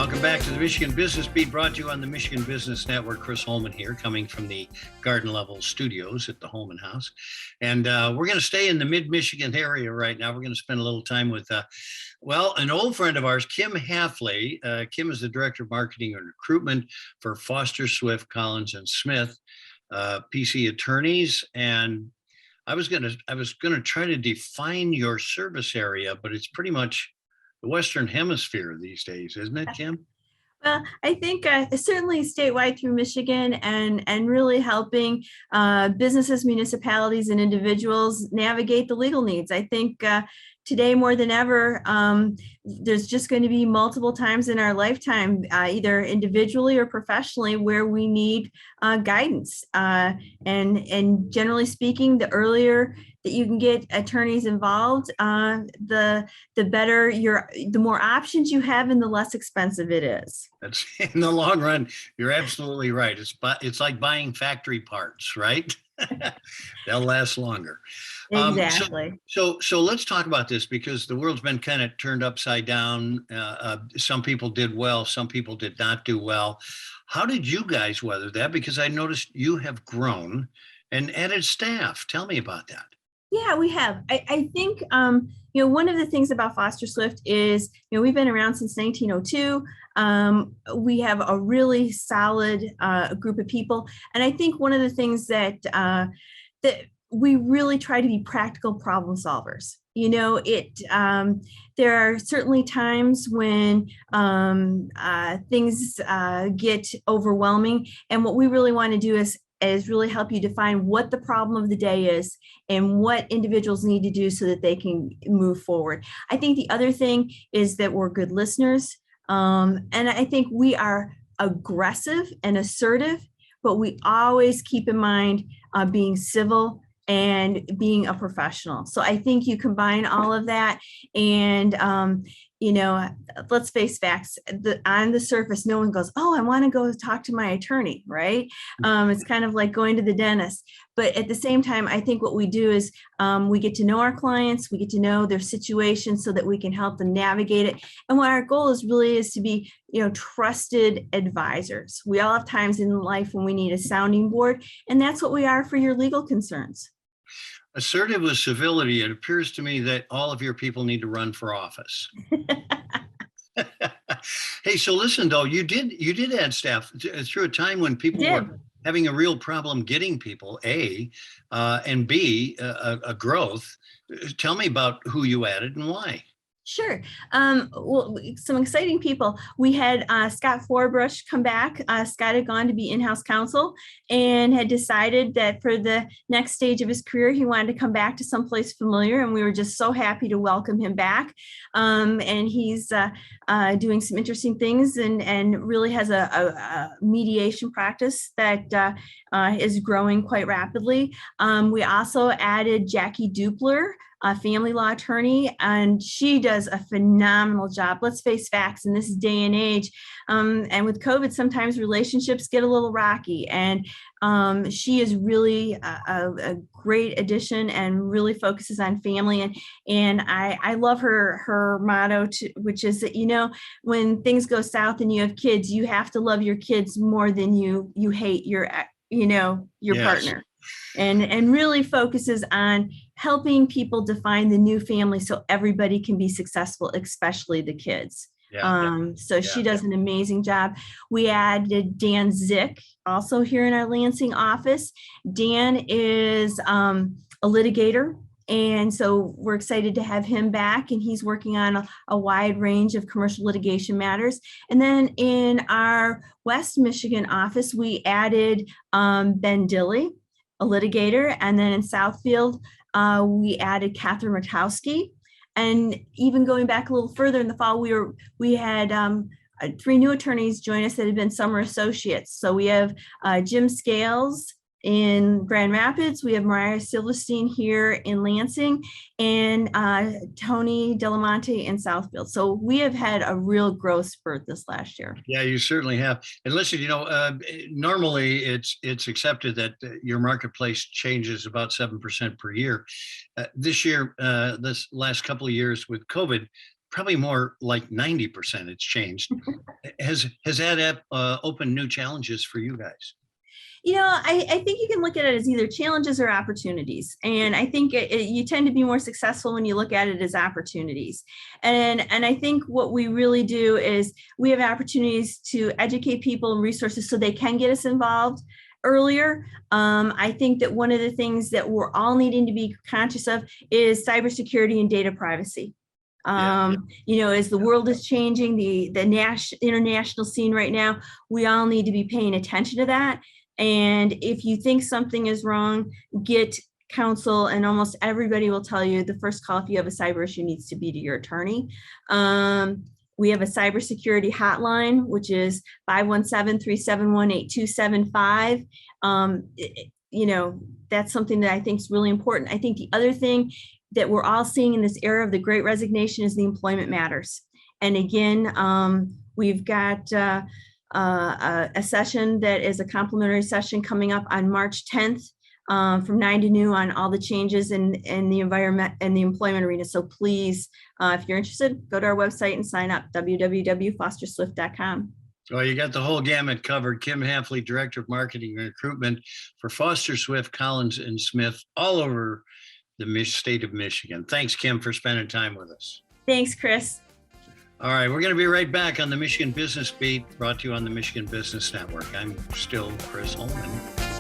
Welcome back to the Michigan Business Beat, brought to you on the Michigan Business Network. Chris Holman here, coming from the Garden Level Studios at the Holman House. And we're going to stay in the mid-Michigan area right now. We're going to spend a little time with, an old friend of ours, Kim Hafley. Kim is the Director of Marketing and Recruitment for Foster, Swift, Collins, and Smith, PC attorneys. And I was going to try to define your service area, but it's pretty much the Western Hemisphere these days, isn't it, Kim? Well, I think certainly statewide through Michigan and really helping businesses, municipalities, and individuals navigate the legal needs. I think today more than ever, there's just going to be multiple times in our lifetime, either individually or professionally, where we need guidance. And generally speaking, the earlier that you can get attorneys involved, the better the more options you have and the less expensive it is. That's in the long run. You're absolutely right. It's like buying factory parts, right? They'll last longer. Exactly. So let's talk about this, because the world's been kind of turned upside down. Some people did well, some people did not do well. How did you guys weather that? Because I noticed you have grown and added staff. Tell me about that. Yeah, we have. I think, one of the things about Foster Swift is, we've been around since 1902. We have a really solid group of people. And I think one of the things that we really try to be practical problem solvers. There are certainly times when things get overwhelming. And what we really want to do is really help you define what the problem of the day is and what individuals need to do so that they can move forward. I think the other thing is that we're good listeners. And I think we are aggressive and assertive, but we always keep in mind being civil and being a professional. So I think you combine all of that, and let's face facts. On the surface, no one goes, "Oh, I want to go talk to my attorney," right? It's kind of like going to the dentist. But at the same time, I think what we do is we get to know our clients, we get to know their situation so that we can help them navigate it. And what our goal is really is to be, trusted advisors. We all have times in life when we need a sounding board, and that's what we are for your legal concerns. Assertive with civility. It appears to me that all of your people need to run for office. Hey, so listen, though, you did add staff through a time when people were having a real problem getting people, and B, a growth. Tell me about who you added and why. Sure. Some exciting people. We had Scott Forbrush come back. Scott had gone to be in-house counsel and had decided that for the next stage of his career, he wanted to come back to someplace familiar. And we were just so happy to welcome him back. And he's doing some interesting things and really has a mediation practice that is growing quite rapidly. We also added Jackie Dupler, a family law attorney, and she does a phenomenal job. Let's face facts in this day and age. And with COVID, sometimes relationships get a little rocky, and she is really a great addition and really focuses on family. And I love her motto, which is that, when things go south and you have kids, you have to love your kids more than you hate your partner. And really focuses on helping people define the new family so everybody can be successful, especially the kids. She does an amazing job. We added Dan Zick, also here in our Lansing office. Dan is a litigator, and so we're excited to have him back, and he's working on a wide range of commercial litigation matters. And then in our West Michigan office, we added Ben Dilley, a litigator, and then in Southfield, we added Catherine Rakowski. And even going back a little further in the fall, we had 3 new attorneys join us that had been summer associates. So we have Jim Scales in Grand Rapids, we have Mariah Silverstein here in Lansing, and Tony Delamonte in Southfield. So we have had a real growth spurt this last year. Yeah, you certainly have. And listen, normally it's accepted that your marketplace changes about 7% per year. This year, this last couple of years with COVID, probably more like 90% it's changed. Has that opened new challenges for you guys? I think you can look at it as either challenges or opportunities. And I think you tend to be more successful when you look at it as opportunities. And I think what we really do is we have opportunities to educate people and resources so they can get us involved earlier. I think that one of the things that we're all needing to be conscious of is cybersecurity and data privacy. As the world is changing, the international scene right now, we all need to be paying attention to that. And if you think something is wrong, get counsel, and almost everybody will tell you the first call if you have a cyber issue needs to be to your attorney. We have a cybersecurity hotline, which is 517-371-8275. That's something that I think is really important. I think the other thing that we're all seeing in this era of the Great Resignation is the employment matters. And again, we've got a session that is a complimentary session coming up on March 10th from 9 to noon on all the changes in the environment and the employment arena. So please, if you're interested, go to our website and sign up, www.fosterswift.com. Well, you got the whole gamut covered. Kim Hafley, Director of Marketing and Recruitment for Foster Swift, Collins and Smith, all over the state of Michigan. Thanks, Kim, for spending time with us. Thanks, Chris. All right, we're going to be right back on the Michigan Business Beat, brought to you on the Michigan Business Network. I'm still Chris Holman.